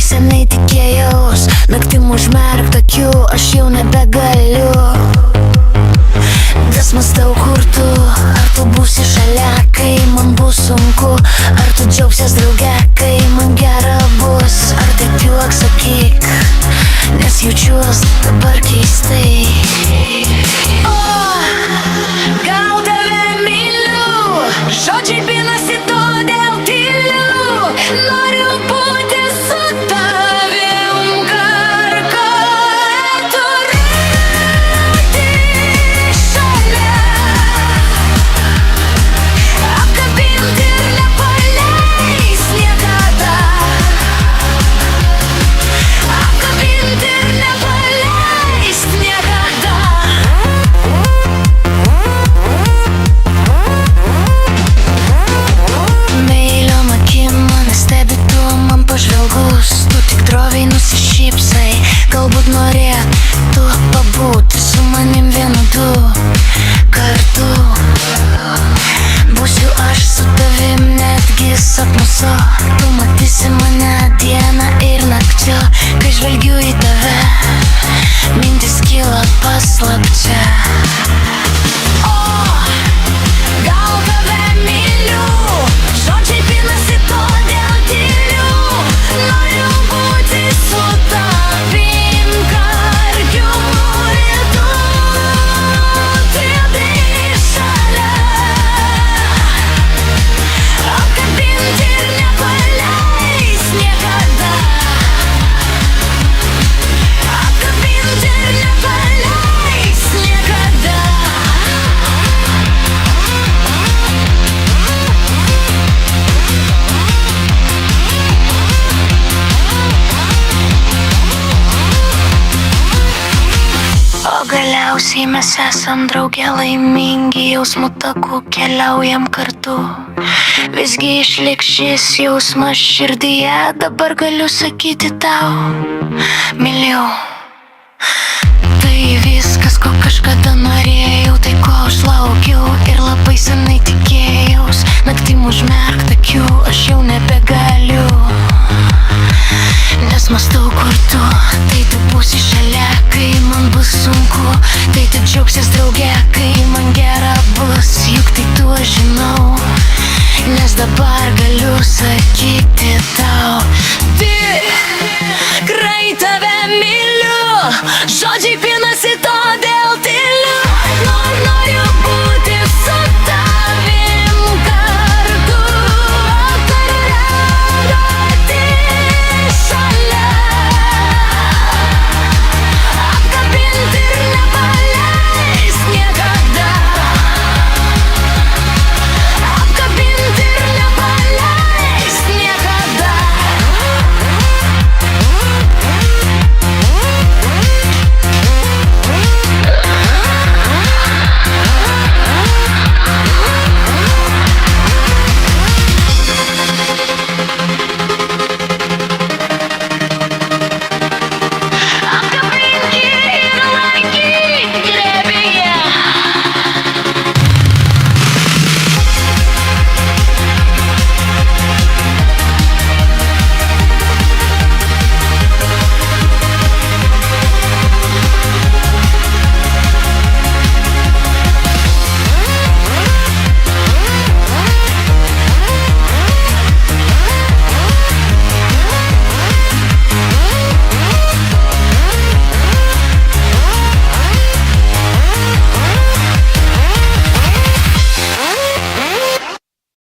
Senai tikėjaus, naktim užmerkt akių, aš jau nebegaliu. Vis mąstau, kur tu, ar tu būsi šalia, kai man bus sunku, ar tu džiaugsies drauge, kai man gera bus. Ar taip juok sakyk, nes jaučiuos dabar keistai. O, gal tave myliu, žodžiai pinasi todėl tyliu. Noriu būti su tavim kartu, turėti šalia, apkabinti ir nepaleis niekada, apkabinti ir nepaleis niekada. Meiliom akim mane stebi tu man pažvelgus, tu tik droviai nusišypsai, galbūt norėtų pabūti su manim vienu du kartu. Būsiu aš su tavim netgi sapnuose, tu matysi mane dieną ir nakčio. Kai žvelgiu į tave, mintis kyla paslapčia. O, gal tave myliu, žodžiai pinasi todėl tyliu. Noriu būti su tavim kartu, ir tu turėti šalia, apkabinti ir nepaleis niekada, apkabinti ir nepaleis niekada. O galiausiai mes esam drauge laimingi, jausmų taku keliaujam kartu. Visgi išliks šis jausmas širdyje, dabar galiu sakyti tau, myliu. Tai viskas, ko kažkada norėjau, tai ko aš laukiau ir labai senai tikėjaus. Naktim užmerkt akių, aš jau nebegaliu, nes mąstau, kur tu, tai tu būsi šalia, kai man bus sunku, tai tu džiaugsies drauge, kai man gera bus. Juk tai tu aš žinau, nes dabar galiu sakyti tau, tikrai tave myliu, žodžiai